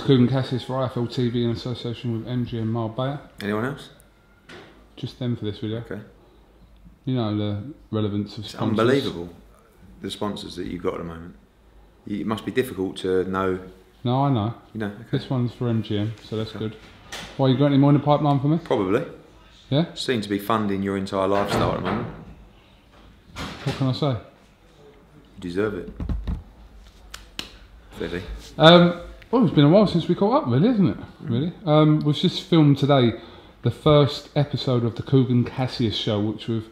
Cougar Cassius for IFL TV in association with MGM Marbella. Anyone else? Just them for this video. Okay. You know the relevance of sponsors. It's unbelievable, the sponsors that you've got at the moment. It must be difficult to know. No, I know. You know. Okay. This one's for MGM, so that's good. Why, you got any more in the pipeline for me? Probably. Yeah? Seem to be funding your entire lifestyle at the moment. What can I say? You deserve it. Really. Well, it's been a while since we caught up, really, isn't it? Really. We've just filmed today the first episode of the Cougar Cassius show, which we've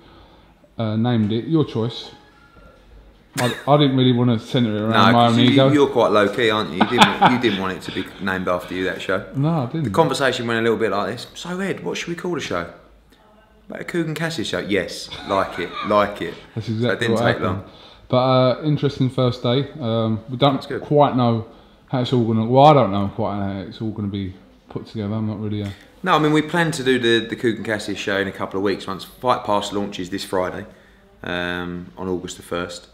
named it. Your choice. I didn't really want to centre it around my own ego. You're quite low key, aren't you? You didn't want it to be named after you, that show. No, I didn't. The conversation went a little bit like this. So Ed, what should we call the show? About a Cougar Cassius show? Yes, like it. That's exactly so it didn't take long. But interesting first day. We don't quite know how it's all going to. Well, I don't know quite how it's all going to be put together. I'm not really. No, I mean we plan to do the Cougar Cassius show in a couple of weeks. Once Fight Pass launches this Friday, on August the 1st.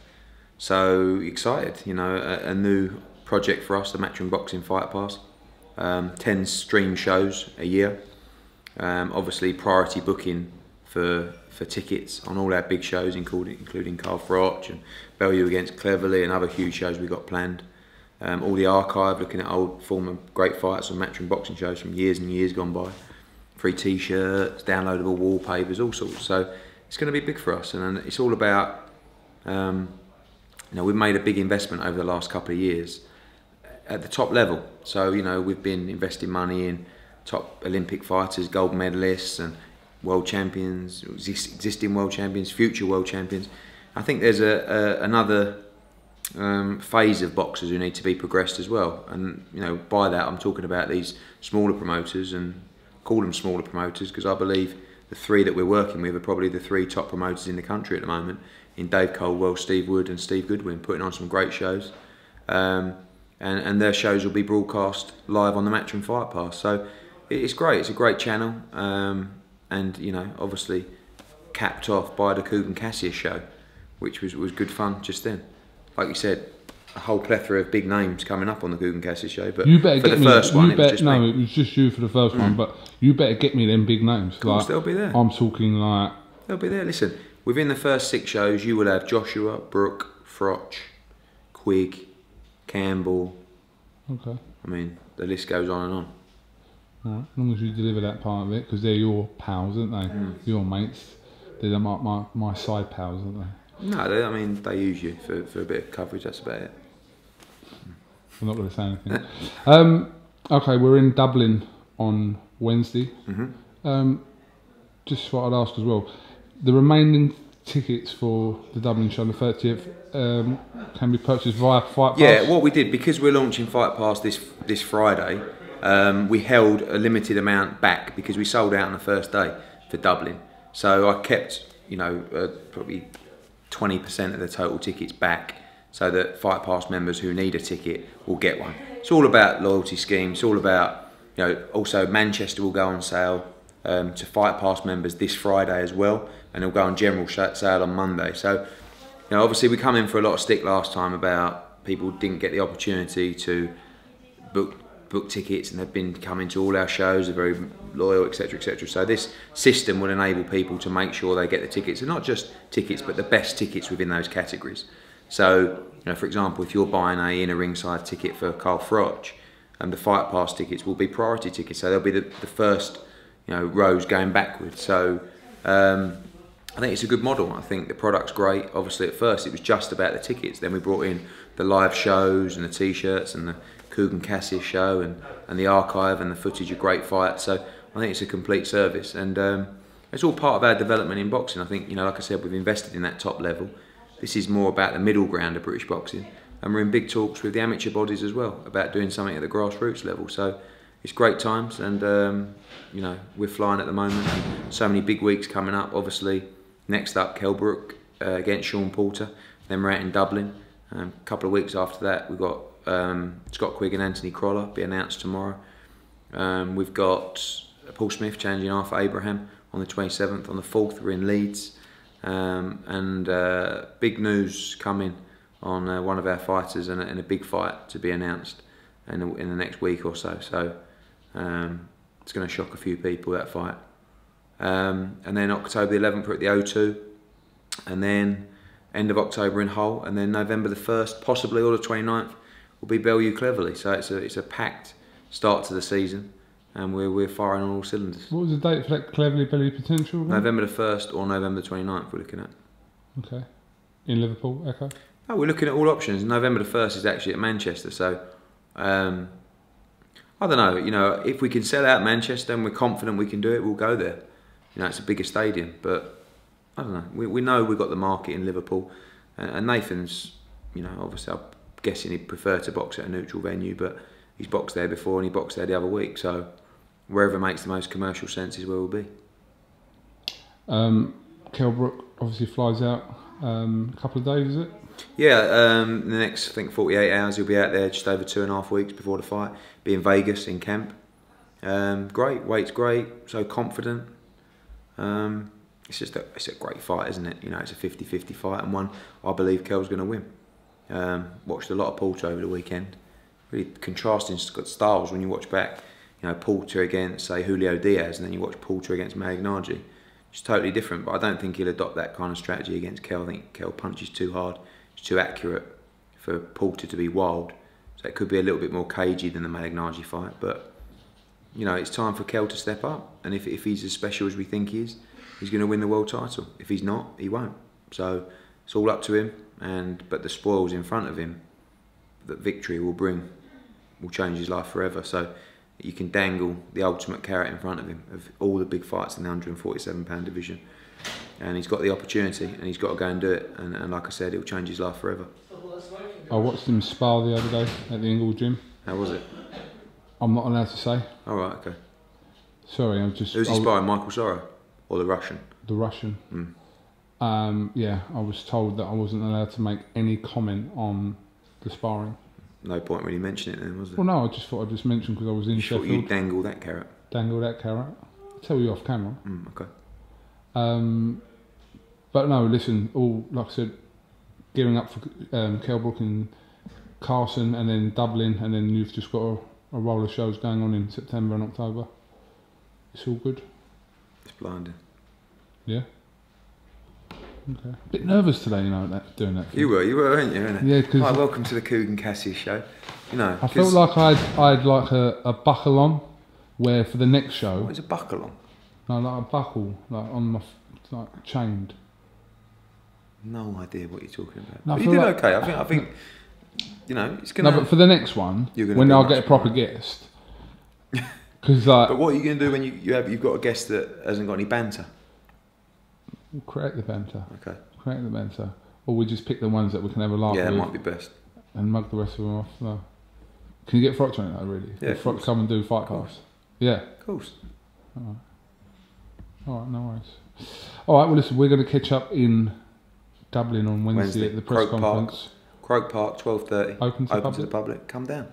So excited, you know, a new project for us, the Matchroom Boxing Fight Pass. 10 stream shows a year. Obviously priority booking for tickets on all our big shows, including Carl Froch and Bellew against Cleverly and other huge shows we got planned. All the archive, looking at old former great fights on Matchroom boxing shows from years and years gone by. Free t-shirts, downloadable wallpapers, all sorts. So it's going to be big for us, and it's all about. You know, we've made a big investment over the last couple of years at the top level. So, you know, we've been investing money in top Olympic fighters, gold medalists and world champions, existing world champions, future world champions. I think there's another phase of boxers who need to be progressed as well. And, you know, by that I'm talking about these smaller promoters, and call them smaller promoters because I believe the three that we're working with are probably the three top promoters in the country at the moment, in Dave Coldwell, Steve Wood and Steve Goodwin, putting on some great shows. And their shows will be broadcast live on the Matchroom Fight Pass. So it's great, it's a great channel. And, you know, obviously capped off by the Cougar Cassius show, which was good fun just then. Like you said, a whole plethora of big names coming up on the Cougar Cassius show, but you better for get the first one, it was just me. It was just you for the first one, but you better get me them big names. Of course, they'll be there. I'm talking like... They'll be there. Listen, within the first 6 shows, you will have Joshua, Brooke, Froch, Quigg, Campbell. Okay. I mean, the list goes on and on. All right. As long as you deliver that part of it, because they're your pals, aren't they? Your mates. They're my side pals, aren't they? No, I mean, they use you for a bit of coverage, that's about it. I'm not going to say anything. Okay, we're in Dublin on Wednesday. Just thought I'd ask as well, the remaining tickets for the Dublin show on the 30th can be purchased via Fight Pass? Yeah, what we did, because we're launching Fight Pass this Friday, we held a limited amount back because we sold out on the first day for Dublin. So I kept, you know, probably 20% of the total tickets back, so that Fight Pass members who need a ticket will get one. It's all about loyalty schemes. It's all about, you know, also Manchester will go on sale to Fight Pass members this Friday as well, and it'll go on general sale on Monday. So, you know, obviously we come in for a lot of stick last time about people didn't get the opportunity to book tickets, and they've been coming to all our shows, they're very loyal, etc, etc. So this system will enable people to make sure they get the tickets, and not just tickets, but the best tickets within those categories. So, you know, for example, if you're buying a inner ringside ticket for Carl Froch, the Fight Pass tickets will be priority tickets, so they'll be the first, you know, rows going backwards. So I think it's a good model. I think the product's great. Obviously at first it was just about the tickets, then we brought in the live shows and the t-shirts and the Cougar Cassius show and the archive and the footage of great fights. So I think it's a complete service, and it's all part of our development in boxing. I think, you know, like I said, we've invested in that top level. This is more about the middle ground of British boxing, and we're in big talks with the amateur bodies as well about doing something at the grassroots level. So it's great times, and you know, we're flying at the moment. So many big weeks coming up. Obviously, next up, Brooke against Sean Porter. Then we're out in Dublin. A couple of weeks after that, we've got Scott Quigg and Anthony Crolla, be announced tomorrow. We've got Paul Smith challenging Arthur Abraham on the 27th. On the 4th, we're in Leeds. And big news coming on one of our fighters, and a big fight to be announced. in the next week or so. So it's going to shock a few people, that fight. And then October the 11th we're at the O2, and then end of October in Hull, and then November the 1st, possibly, or the 29th, will be Bellew Cleverley. So it's a packed start to the season, and we're firing on all cylinders. What was the date for that Cleverley Bellew Potential again? November the 1st or November the 29th we're looking at. Okay. In Liverpool, Echo? Oh, we're looking at all options. November the 1st is actually at Manchester, so I don't know. You know, if we can sell out Manchester and we're confident we can do it, we'll go there. You know, it's a bigger stadium, but I don't know. We know we've got the market in Liverpool, and Nathan's, you know, obviously I'm guessing he'd prefer to box at a neutral venue, but he's boxed there before and he boxed there the other week, so wherever makes the most commercial sense is where we'll be. Kell Brook obviously flies out a couple of days, is it? Yeah, the next, I think, 48 hours he'll be out there, just over 2.5 weeks before the fight. Be in Vegas in camp. Great, weight's great, so confident. It's a great fight, isn't it? You know, it's a 50-50 fight, and one I believe Kell's going to win. Watched a lot of Porter over the weekend. Really contrasting styles when you watch back. You know, Porter against, say, Julio Diaz, and then you watch Porter against Malignaggi. It's totally different, but I don't think he'll adopt that kind of strategy against Kell. I think Kell punches too hard. It's too accurate for Porter to be wild. So it could be a little bit more cagey than the Malignaggi fight, but you know, it's time for Kell to step up, and if he's as special as we think he is, he's going to win the world title. If he's not, he won't. So it's all up to him, but the spoils in front of him that victory will bring will change his life forever. So you can dangle the ultimate carrot in front of him of all the big fights in the 147-pound division, and he's got the opportunity, and he's got to go and do it, and like I said, it will change his life forever. I watched him spar the other day at the Inglewood gym. How was it? I'm not allowed to say. All right, okay. Sorry, I'm just... Who's he sparring, Michael Sorrow or the Russian? The Russian. Yeah, I was told that I wasn't allowed to make any comment on the sparring. No point really mentioning it then, was there? Well, no, I just thought I'd just mention because I was in Sheffield. You dangle that carrot? Dangle that carrot. I'll tell you off camera. Okay. But no, listen, all, like I said, gearing up for Kell Brook in Carson, and then Dublin, and then you've just got a roll of shows going on in September and October. It's all good. It's blinding. Yeah? Okay. Bit nervous today, you know, doing that thing. You were, weren't you? Yeah, because... Hi, welcome to the Coogan Cassius show. You know, I felt like I'd like a buckle on, where for the next show... What is a buckle on? No, like a buckle, like on my... like chained. No idea what you're talking about. No, but you did like, okay. I think you know, it's gonna... No, but for the next one, when I'll get a proper guest... Cause like... But what are you going to do when you've got a guest that hasn't got any banter? We'll create the banter. Okay. Create the banter. Or we just pick the ones that we can have a laugh with. Yeah, that might be best. And mug the rest of them off. No. Can you get Froch on it though, really? Yeah, Froch come and do Fight Pass? Yeah. Of course. Alright, no worries. Alright, well listen, we're going to catch up in Dublin on Wednesday at the press conference. Croke Park, 12:30. Open to the public. Come down.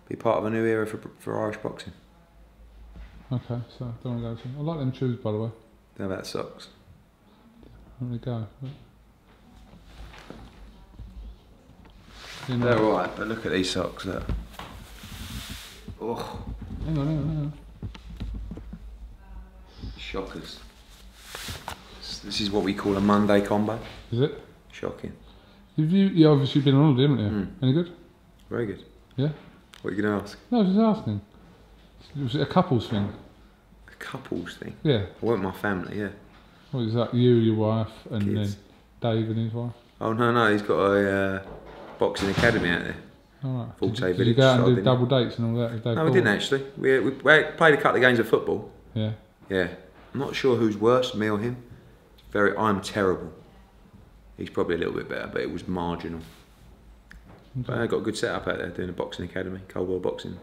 Be part of a new era for Irish boxing. Okay, so don't want to go to... I like them shoes, by the way. How about socks? There we go. You know, they're alright, but look at these socks. Look. Oh. Hang on. Shockers. This is what we call a Monday combo. Is it? Shocking. You obviously been on holiday, haven't you? Any good? Very good. Yeah? What are you going to ask? No, I was just asking. Was it a couples thing? A couples thing? Yeah. I went with my family, yeah. What is that? You, your wife, and Kids. then Dave and his wife? Oh, no, he's got a boxing academy out there. Alright. Did you go out and do double dates and all that? No, we didn't actually. We played a couple of games of football. Yeah. Yeah. I'm not sure who's worse, me or him. I'm terrible. He's probably a little bit better, but it was marginal. Okay. But I got a good setup out there doing a boxing academy, Coldwell Boxing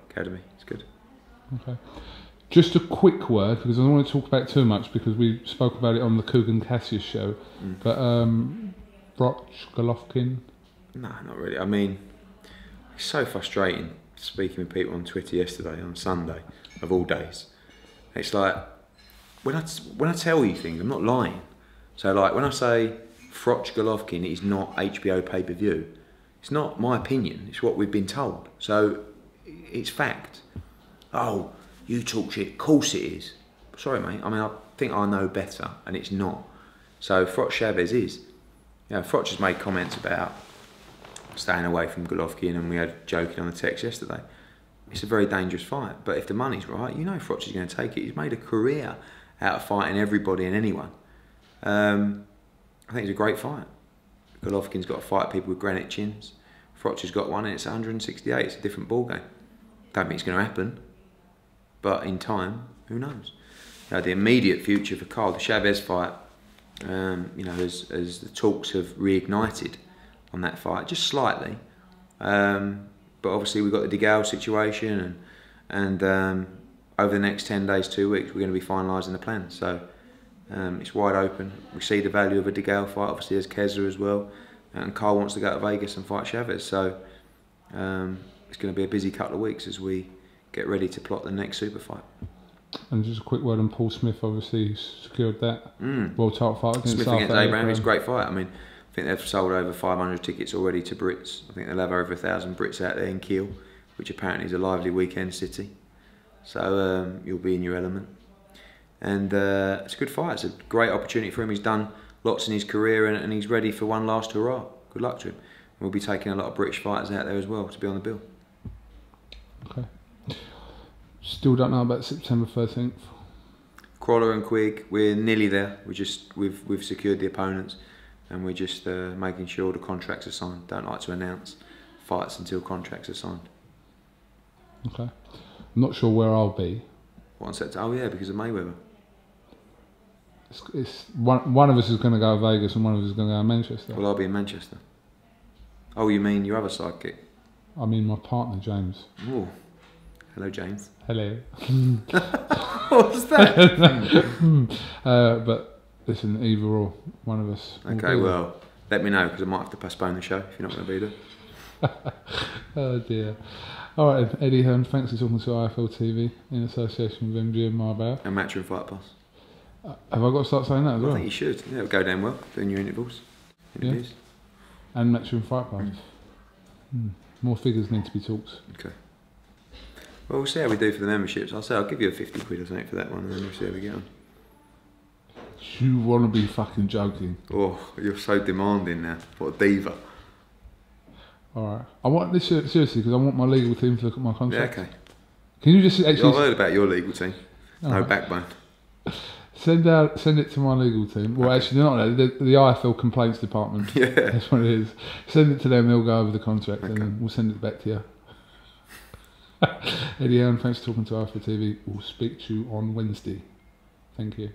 Academy. It's good. Okay. Just a quick word, because I don't want to talk about it too much, because we spoke about it on the Coogan Cassius show. But BROOK, Golovkin. No, not really. I mean, it's so frustrating speaking with people on Twitter yesterday, on Sunday, of all days. It's like, when I tell you things, I'm not lying. So like, when I say BROOK Golovkin is not HBO pay-per-view, it's not my opinion, it's what we've been told. So it's fact. Oh, you talk shit. Of course it is. Sorry, mate. I mean, I think I know better, and it's not. So Froch Chavez is. You know, Froch has made comments about staying away from Golovkin, and we had joking on the text yesterday. It's a very dangerous fight, but if the money's right, you know Froch is going to take it. He's made a career out of fighting everybody and anyone. I think it's a great fight. Golovkin's got to fight people with granite chins. Froch has got one, and it's 168. It's a different ballgame. Don't think it's going to happen, but in time, who knows? You know, the immediate future for Carl, the Chavez fight, you know, as the talks have reignited on that fight, just slightly. But obviously we've got the DeGale situation, and over the next 10 days, 2 weeks, we're going to be finalising the plan. So it's wide open. We see the value of a DeGale fight. Obviously there's Kessler as well, and Carl wants to go to Vegas and fight Chavez. So it's going to be a busy couple of weeks as we get ready to plot the next super fight. And just a quick word on Paul Smith. Obviously secured that world title fight against Smith against Abraham. It's a great fight. I mean, I think they've sold over 500 tickets already to Brits. I think they'll have over 1,000 Brits out there in Kiel, which apparently is a lively weekend city. So you'll be in your element. And it's a good fight. It's a great opportunity for him. He's done lots in his career, and he's ready for one last hurrah. Good luck to him. We'll be taking a lot of British fighters out there as well to be on the bill. Okay. Still don't know about September 13th. Crawler and Quigg, we're nearly there. We've secured the opponents, and we're just making sure the contracts are signed. Don't like to announce fights until contracts are signed. Okay. I'm not sure where I'll be. What on September? Oh yeah, because of Mayweather. It's one of us is going to go to Vegas and one of us is going to go to Manchester. Well, I'll be in Manchester. Oh, you mean your other sidekick? I mean my partner, James. Oh, hello, James. Hello. What's that? But listen, either or, one of us. Okay, well, let me know because I might have to postpone the show if you're not going to be there. Oh dear. All right, Eddie Hearn, thanks for talking to IFL TV in association with MGM Marbella. And Matchroom Fight Pass. Have I got to start saying that as well? I think you should. Yeah, it'll go down well doing your interviews. Yeah. And Matchroom Fight Pass. More figures need to be talked. Okay. Well, we'll see how we do for the memberships. I'll say I'll give you a 50 quid or something for that one, and then we'll see how we get on. You want to be fucking joking? Oh, you're so demanding now. What a diva. Alright. I want this seriously because I want my legal team to look at my contract. Yeah, okay. Can you just actually... I've heard about your legal team. No backbone. Send it to my legal team. Well, actually, they're not there. The IFL complaints department. Yeah. That's what it is. Send it to them. They'll go over the contract, and then we'll send it back to you. Eddie Hearn, thanks for talking to IFL TV. We'll speak to you on Wednesday. Thank you.